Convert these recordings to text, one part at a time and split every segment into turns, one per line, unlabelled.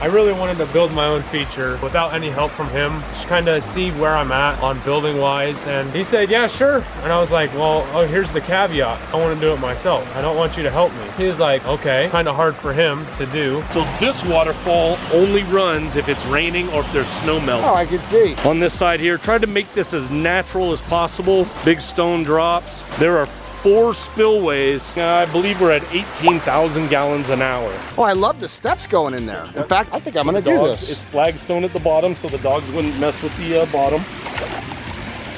I really wanted to build my own feature without any help from him, just kind of see where I'm at on building wise. And he said, yeah, sure. And I was like, well, oh, here's the caveat. I want to do it myself. I don't want you to help me. He was like, okay, kind of hard for him to do.
So this waterfall only runs if it's raining or if there's snow melt.
Oh, I can see.
On this side here, tried to make this as natural as possible. Big stone drops. There are 4 spillways. I believe we're at 18,000 gallons an hour.
Oh, I love the steps going in there. In fact, I think I'm gonna do this.
It's flagstone at the bottom, so the dogs wouldn't mess with the bottom.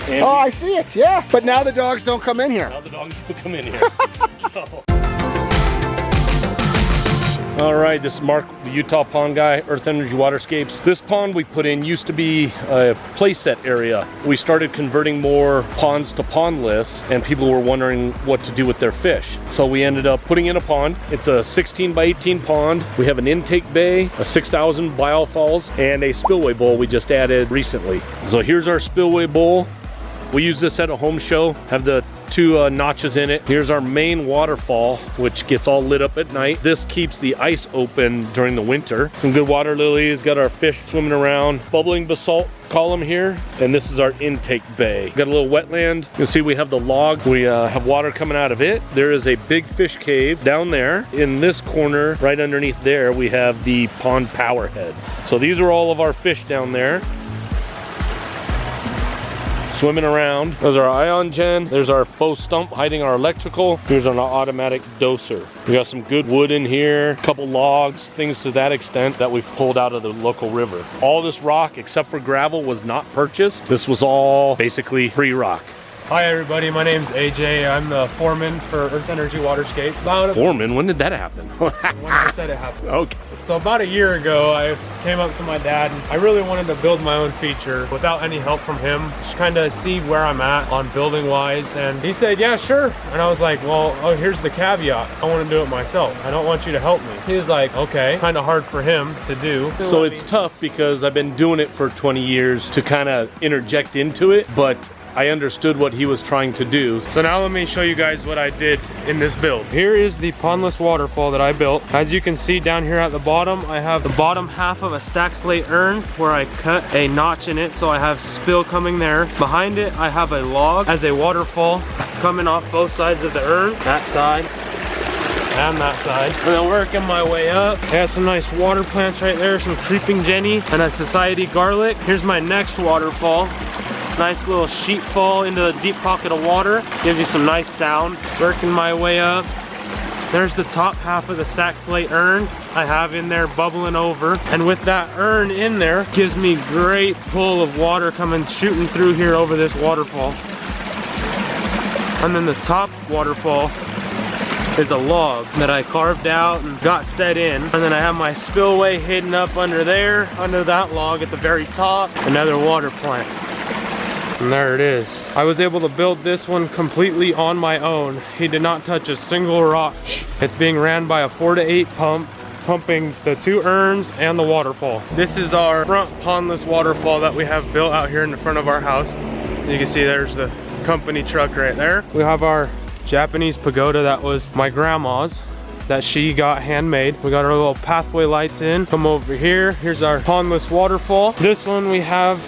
And
oh, I see it, yeah. But now the dogs don't come in here.
now the dogs will come in here. All right, this is Mark, the Utah pond guy, Earth Energy Waterscapes. This pond we put in used to be a playset area. We started converting more ponds to pondless, and people were wondering what to do with their fish. So we ended up putting in a pond. It's a 16 by 18 pond. We have an intake bay, a 6,000 biofalls, and a spillway bowl we just added recently. So here's our spillway bowl. We use this at a home show, have the 2 notches in it. Here's our main waterfall, which gets all lit up at night. This keeps the ice open during the winter. Some good water lilies, got our fish swimming around. Bubbling basalt column here, and this is our intake bay. Got a little wetland. You'll see we have the log. We have water coming out of it. There is a big fish cave down there. In this corner, right underneath there, we have the pond power head. So these are all of our fish down there. Swimming around. There's our ion gen. There's our faux stump hiding our electrical. Here's our automatic doser. We got some good wood in here, a couple logs, things to that extent that we've pulled out of the local river. All this rock, except for gravel, was not purchased. This was all basically free rock.
Hi everybody, my name's AJ. I'm the foreman for Earth Energy Waterscape.
Foreman? When did that happen?
When I said it happened.
Okay.
So about a year ago, I came up to my dad and I really wanted to build my own feature without any help from him, just kind of see where I'm at on building wise. And he said, yeah, sure. And I was like, well, oh, here's the caveat. I want to do it myself. I don't want you to help me. He was like, okay, kind of hard for him to do.
So it's tough because I've been doing it for 20 years to kind of interject into it, but I understood what he was trying to do.
So now let me show you guys what I did in this build. Here is the pondless waterfall that I built. As you can see down here at the bottom, I have the bottom half of a stack slate urn where I cut a notch in it so I have spill coming there. Behind it, I have a log as a waterfall coming off both sides of the urn, that side and that side. And then working my way up. I got some nice water plants right there, some creeping jenny and a society garlic. Here's my next waterfall. Nice little sheet fall into the deep pocket of water. Gives you some nice sound. Working my way up. There's the top half of the stack slate urn I have in there bubbling over. And with that urn in there, gives me great pull of water coming shooting through here over this waterfall. And then the top waterfall is a log that I carved out and got set in. And then I have my spillway hidden up under there, under that log at the very top. Another water plant. And there it is. I was able to build this one completely on my own. He did not touch a single rock. It's being ran by a 4 to 8 pump, pumping the 2 urns and the waterfall. This is our front pondless waterfall that we have built out here in the front of our house. You can see there's the company truck right there. We have our Japanese pagoda that was my grandma's that she got handmade. We got our little pathway lights in. Come over here. Here's our pondless waterfall. This one we have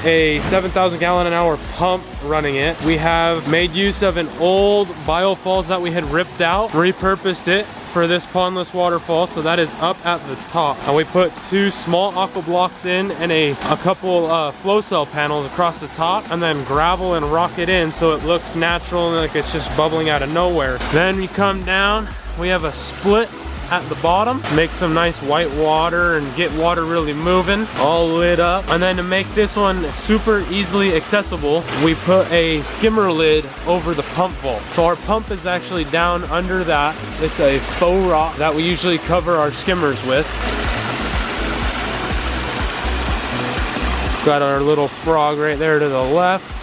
a 7,000 gallon an hour pump running it. We have made use of an old biofalls that we had ripped out, repurposed it for this pondless waterfall, so that is up at the top. And we put 2 small aqua blocks in and a couple flow cell panels across the top, and then gravel and rock it in so it looks natural and like it's just bubbling out of nowhere. Then we come down, we have a split at the bottom, make some nice white water and get water really moving, all lit up. And then to make this one super easily accessible, we put a skimmer lid over the pump vault. So our pump is actually down under that. It's a faux rock that we usually cover our skimmers with. Got our little frog right there to the left.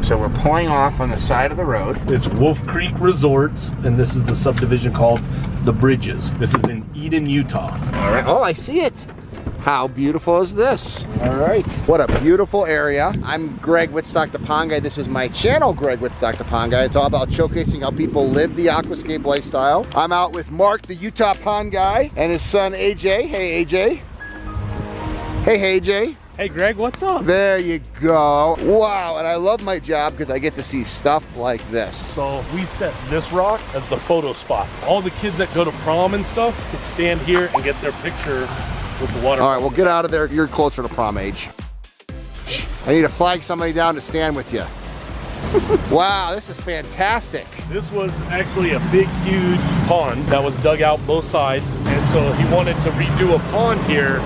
So we're pulling off on the side of the road.
It's Wolf Creek Resorts, and this is the subdivision called The Bridges. This is in Eden, Utah.
All right. Oh, I see it. How beautiful is this? All right. What a beautiful area. I'm Greg Wittstock, the Pond Guy. This is my channel, Greg Wittstock, the Pond Guy. It's all about showcasing how people live the aquascape lifestyle. I'm out with Mark, the Utah Pond Guy, and his son, AJ. Hey, AJ. Hey, AJ.
Hey Greg, what's up?
There you go. Wow, and I love my job because I get to see stuff like this.
So we set this rock as the photo spot. All the kids that go to prom and stuff can stand here and get their picture with the water.
All right, well, get out of there. You're closer to prom age. I need to flag somebody down to stand with you. Wow, this is fantastic.
This was actually a big, huge pond that was dug out both sides. And so he wanted to redo a pond here,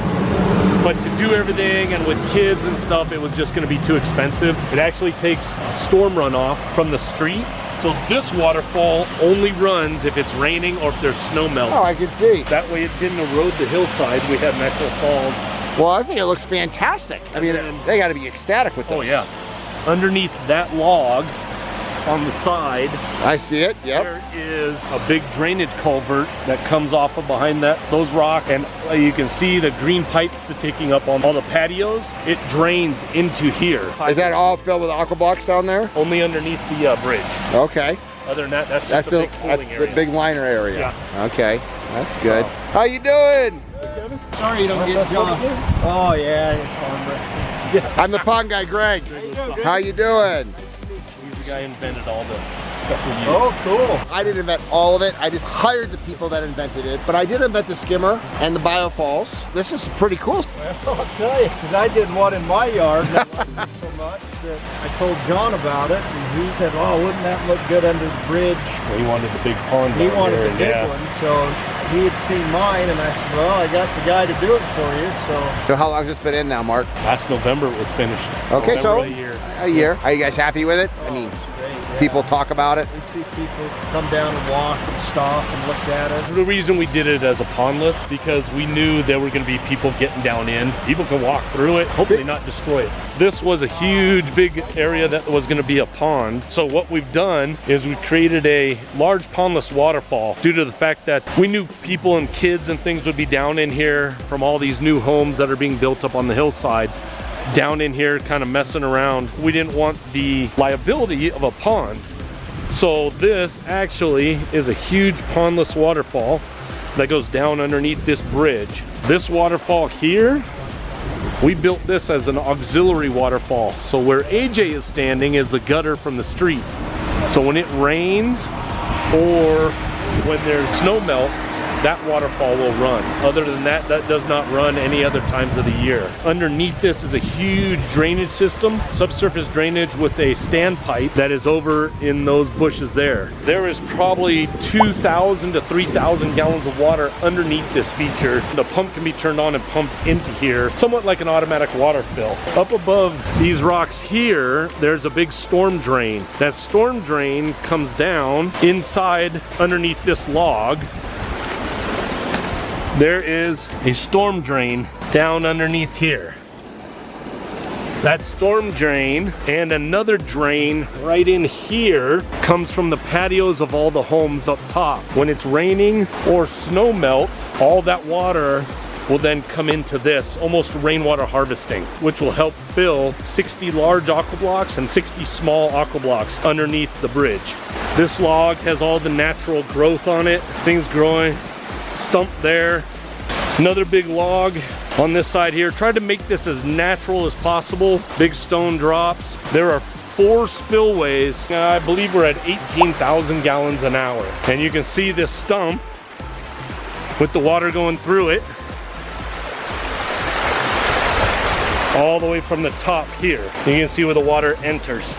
but to do everything and with kids and stuff, it was just gonna be too expensive. It actually takes storm runoff from the street. So this waterfall only runs if it's raining or if there's snow melt.
Oh, I can see.
That way it didn't erode the hillside. We had natural falls.
Well, I think it looks fantastic. I mean, they gotta be ecstatic with this.
Oh yeah. Underneath that log on the side,
I see it, yep.
there is a big drainage culvert that comes off of behind those rocks, and you can see the green pipes sticking up on all the patios. It drains into here.
Is that all filled with aqua blocks down there?
Only underneath the bridge.
Okay.
Other than that, that's a big pooling area.
The big liner area.
Yeah.
Okay, that's good. How you doing?
Sorry you don't get John. Oh yeah, arm wrestling.
I'm the Pond Guy, Greg. How you doing?
He's the guy who invented all the stuff we use.
Oh, cool.
I didn't invent all of it. I just hired the people that invented it. But I did invent the skimmer and the biofalls. This is pretty cool.
Well, I'll tell you, because I did one in my yard and I liked it so much that I told John about it, and he said, "Oh, wouldn't that look good under the bridge?"
Well, he wanted the big pond.
He wanted
there,
the big one, so he had seen mine, and I said, "Well, I got the guy to do it for you."
So how long has this been in now, Mark?
Last November it was finished.
Okay, so
a year.
A year. Are you guys happy with it? I mean,
Great, yeah.
people talk about it.
We see people come down and walk and stop and look at it.
The reason we did it as a pondless, because we knew there were going to be people getting down in. People can walk through it, hopefully not destroy it. This was a huge, big area that was going to be a pond. So what we've done is we created a large pondless waterfall due to the fact that we knew people and kids and things would be down in here from all these new homes that are being built up on the hillside. Down in here kind of messing around. We didn't want the liability of a pond. So this actually is a huge pondless waterfall that goes down underneath this bridge. This waterfall here, we built this as an auxiliary waterfall. So where AJ is standing is the gutter from the street. So when it rains or when there's snow melt, that waterfall will run. Other than that, that does not run any other times of the year. Underneath this is a huge drainage system, subsurface drainage with a standpipe that is over in those bushes there. There is probably 2,000 to 3,000 gallons of water underneath this feature. The pump can be turned on and pumped into here, somewhat like an automatic water fill. Up above these rocks here, there's a big storm drain. That storm drain comes down inside underneath this log. There is a storm drain down underneath here. That storm drain and another drain right in here comes from the patios of all the homes up top. When it's raining or snow melt, all that water will then come into this, almost rainwater harvesting, which will help fill 60 large aqua blocks and 60 small aqua blocks underneath the bridge. This log has all the natural growth on it, things growing. Stump there, another big log on this side here. Tried to make this as natural as possible. Big stone drops. There are 4 spillways. I believe we're at 18,000 gallons an hour. And you can see this stump with the water going through it all the way from the top here. You can see where the water enters.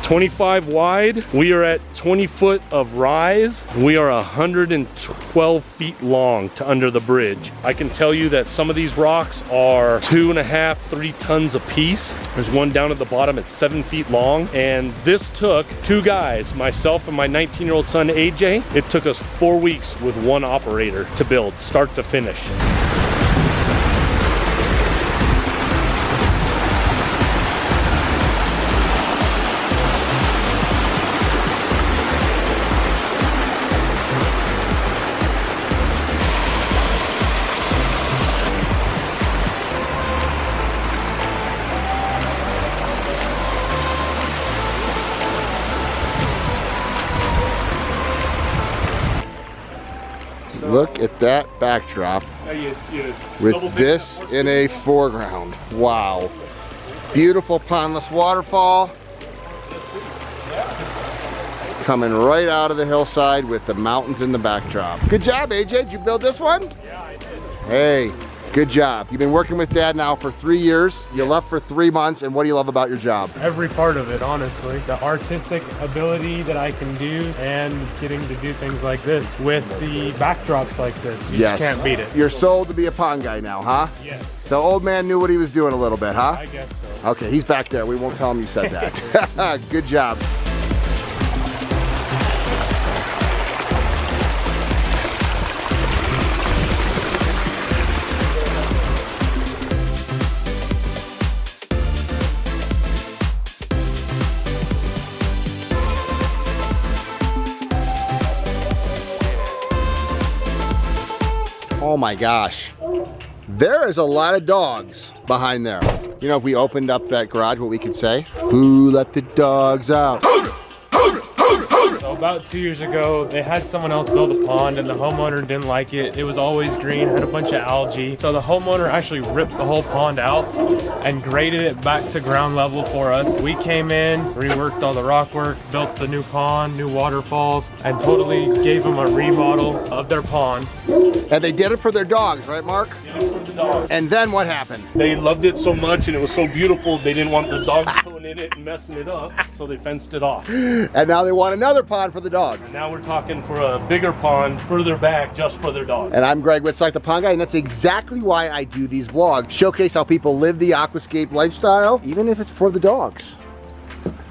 25 wide, we are at 20 foot of rise. We are 112 feet long to under the bridge. I can tell you that some of these rocks are 2.5, 3 tons a piece. There's one down at the bottom, it's 7 feet long. And this took 2 guys, myself and my 19-year-old son, AJ. It took us 4 weeks with 1 operator to build, start to finish.
Look at that backdrop with this in a foreground. Wow. Beautiful pondless waterfall. Coming right out of the hillside with the mountains in the backdrop. Good job, AJ. Did you build this one?
Yeah, I did.
Hey, good job. You've been working with Dad now for 3 years. You left for 3 months, and what do you love about your job?
Every part of it, honestly. The artistic ability that I can do and getting to do things like this with the backdrops like this. You just can't beat it.
You're sold to be a pond guy now, huh?
Yes.
So old man knew what he was doing a little bit, huh?
I guess so.
Okay, he's back there. We won't tell him you said that. Good job. Oh my gosh. There is a lot of dogs behind there. You know, if we opened up that garage, what we could say? Who let the dogs out?
So about 2 years ago, they had someone else build a pond and the homeowner didn't like it. It was always green, had a bunch of algae. So the homeowner actually ripped the whole pond out and graded it back to ground level for us. We came in, reworked all the rock work, built the new pond, new waterfalls, and totally gave them a remodel of their pond.
And they did it for their dogs, right, Mark? And then what happened?
They loved it so much and it was so beautiful, they didn't want the dogs going in it and messing it up, so they fenced it off.
And now they want another pond for the dogs.
Now we're talking for a bigger pond further back just for their dogs.
And I'm Greg Wittstock, the pond guy, and that's exactly why I do these vlogs. Showcase how people live the aquascape lifestyle, even if it's for the dogs.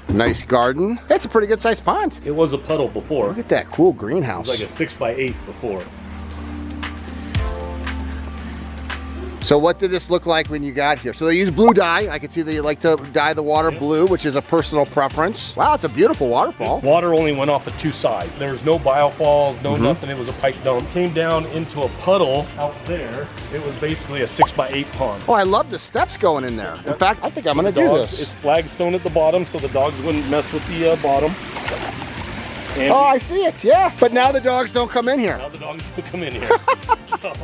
Nice garden. That's a pretty good sized pond.
It was a puddle before.
Look at that cool greenhouse.
It was like a 6x8 before.
So what did this look like when you got here? So they use blue dye. I can see they like to dye the water blue, which is a personal preference. Wow, it's a beautiful waterfall.
This water only went off of 2 sides. There was no biofalls, no nothing. It was a pipe dump. Came down into a puddle out there. It was basically a 6x8 pond.
Oh, I love the steps going in there. In fact, I think I'm gonna do this.
It's flagstone at the bottom so the dogs wouldn't mess with the bottom. And
oh, I see it, yeah. But now the dogs don't come in here.
now the dogs will come in here.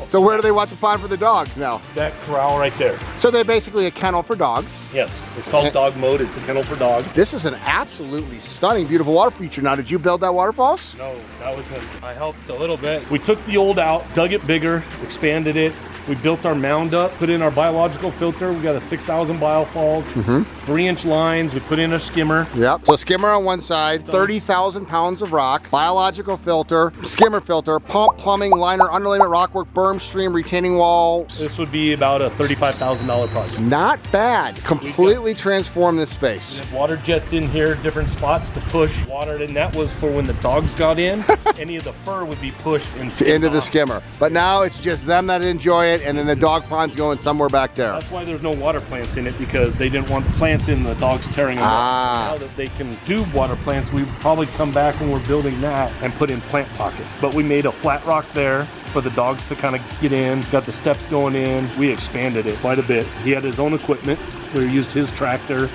So where do they want the pond for the dogs now?
That corral right there.
So they're basically a kennel for dogs.
Yes, it's called dog mode. It's a kennel for dogs.
This is an absolutely stunning, beautiful water feature. Now, did you build that waterfalls?
No, that was him. I helped a little bit.
We took the old out, dug it bigger, expanded it. We built our mound up, put in our biological filter. We got a 6,000 biofalls, 3-inch lines. We put in a skimmer.
Yep. So skimmer on one side, 30,000 pounds of rock, biological filter, skimmer filter, pump, plumbing, liner, underlayment, rockwork, berm, stream, retaining wall.
This would be about a $35,000 project.
Not bad. Completely transform this space.
Water jets in here, different spots to push water, and that was for when the dogs got in. Any of the fur would be pushed
into the skimmer. But now it's just them that enjoy it, and then the dog pond's going somewhere back there.
That's why there's no water plants in it, because they didn't want the plants in, the dogs tearing them up. Now that they can do water plants, we probably come back when we're building that and put in plant pockets. But we made a flat rock there for the dogs to kind of get in, got the steps going in. We expanded it quite a bit. He had his own equipment. We used his tractor.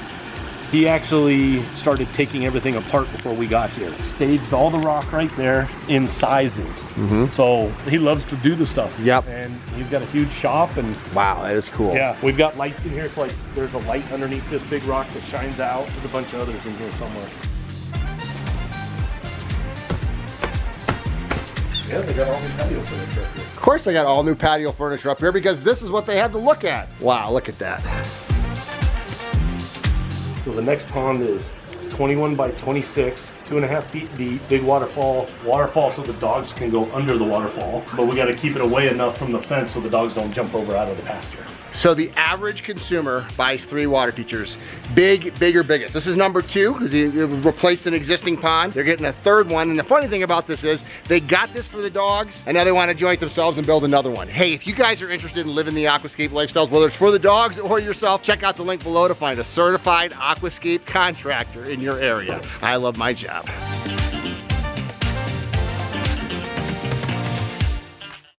He actually started taking everything apart before we got here. Staged all the rock right there in sizes. So he loves to do the stuff.
Yep.
And he's got a huge shop, and
wow, that is cool.
yeah, we've got lights in here. It's like there's a light underneath this big rock that shines out. There's a bunch of others in here somewhere. Yeah, they got all new patio furniture up here.
Of course they got all new patio furniture up here because this is what they had to look at. Wow, look at that.
So the next pond is 21 by 26, 2.5 feet deep, big waterfall so the dogs can go under the waterfall, but we got to keep it away enough from the fence so the dogs don't jump over out of the pasture.
So the average consumer buys 3 water features. Big, bigger, biggest. This is number 2 because he replaced an existing pond. They're getting a 3rd one. And the funny thing about this is they got this for the dogs and now they want to enjoy it themselves and build another one. Hey, if you guys are interested in living the aquascape lifestyles, whether it's for the dogs or yourself, check out the link below to find a certified aquascape contractor in your area. I love my job.